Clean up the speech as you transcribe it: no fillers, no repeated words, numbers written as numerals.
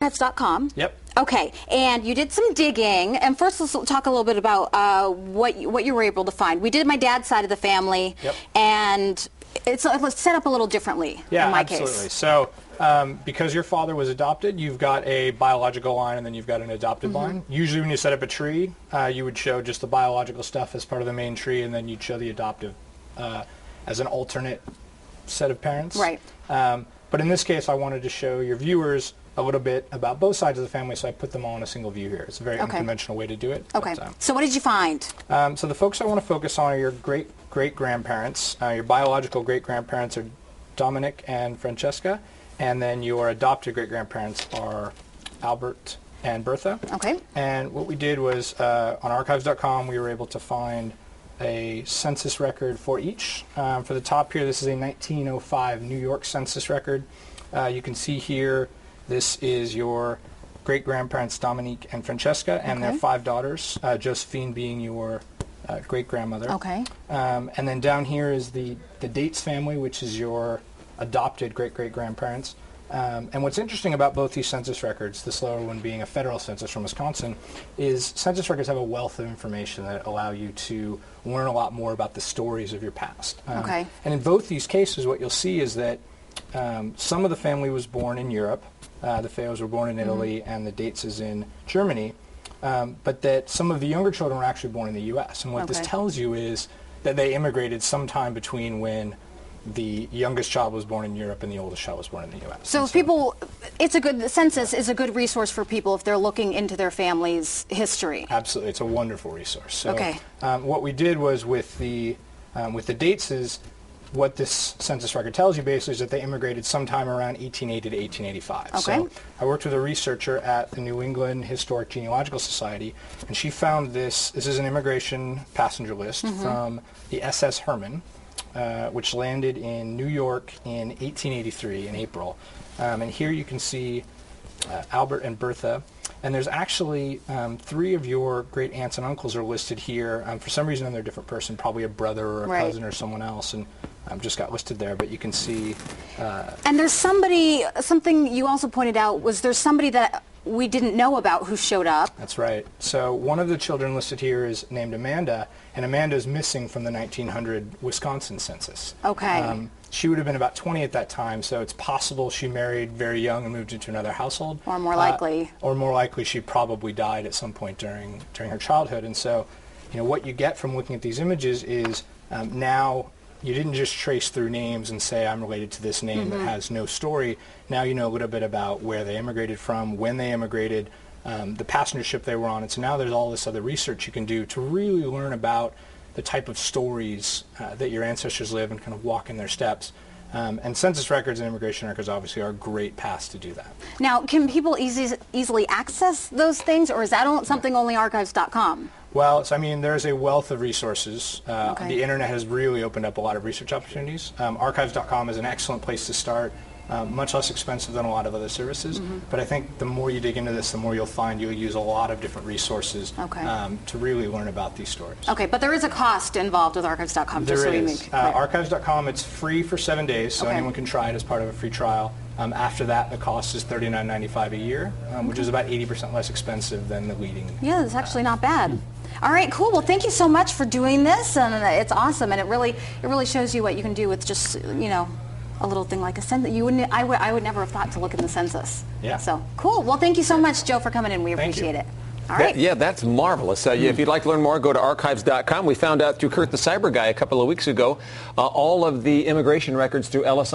Pets.com. Yep. Okay, and you did some digging. And first, let's talk a little bit about what you were able to find. We did my dad's side of the family, yep. And it's set up a little differently in my absolutely. case. So, because your father was adopted, you've got a biological line, and then you've got an adopted line. Usually, when you set up a tree, you would show just the biological stuff as part of the main tree, and then you'd show the adoptive as an alternate set of parents. Right. But in this case, I wanted to show your viewers a little bit about both sides of the family, so I put them all in a single view here. It's a very unconventional way to do it. Okay. So what did you find? So the folks I want to focus on are your great-great-grandparents. Your biological great-grandparents are Dominic and Francesca, and then your adopted great-grandparents are Albert and Bertha. Okay. And what we did was, on archives.com, we were able to find a census record for each. For the top here, this is a 1905 New York census record. You can see here, this is your great-grandparents, Dominique and Francesca, and their 5 daughters, Josephine being your great-grandmother. Okay. And then down here is the Dates family, which is your adopted great-great-grandparents. And what's interesting about both these census records, this lower one being a federal census from Wisconsin, is census records have a wealth of information that allow you to learn a lot more about the stories of your past. Okay. And in both these cases, what you'll see is that some of the family was born in Europe. The Feos were born in Italy, and the Dates is in Germany. But that some of the younger children were actually born in the U.S. And what this tells you is that they immigrated sometime between when the youngest child was born in Europe and the oldest child was born in the U.S. So people, the census is a good resource for people if they're looking into their family's history. Absolutely, it's a wonderful resource. So, what we did was with the Dates is, what this census record tells you basically is that they immigrated sometime around 1880 to 1885. Okay. So I worked with a researcher at the New England Historic Genealogical Society, and she found this is an immigration passenger list from the SS Herman, which landed in New York in 1883 in April. And here you can see Albert and Bertha. And there's actually 3 of your great aunts and uncles are listed here. For some reason, they're a different person, probably a brother or a cousin or someone else, and just got listed there. But you can see. And there's something you also pointed out was there's somebody that we didn't know about who showed up. That's right. So one of the children listed here is named Amanda, and Amanda is missing from the 1900 Wisconsin census. Okay. She would have been about 20 at that time, so it's possible she married very young and moved into another household. Or more likely. Or more likely, she probably died at some point during her childhood. And so, what you get from looking at these images is now you didn't just trace through names and say, I'm related to this name that has no story. Now you know a little bit about where they immigrated from, when they immigrated, the passenger ship they were on. And so now there's all this other research you can do to really learn about the type of stories that your ancestors live and kind of walk in their steps. And census records and immigration records obviously are great paths to do that. Now, can people easily access those things, or is that something only archives.com? Well, there's a wealth of resources. The internet has really opened up a lot of research opportunities. Archives.com is an excellent place to start. Much less expensive than a lot of other services, but I think the more you dig into this, the more you'll find you'll use a lot of different resources to really learn about these stories. Okay, but there is a cost involved with Archives.com. There is. Archives.com, it's free for 7 days, so anyone can try it as part of a free trial. After that, the cost is $39.95 a year, which is about 80% less expensive than the leading. Yeah, that's actually not bad. All right, cool. Well, thank you so much for doing this, and it's awesome, and it really shows you what you can do with just a little thing like a census. I would never have thought to look in the census. Yeah. So cool. Well, thank you so much, Joe, for coming in. We appreciate it. All right. Yeah, that's marvelous. If you'd like to learn more, go to archives.com. We found out through Kurt the Cyber Guy a couple of weeks ago all of the immigration records through LSI.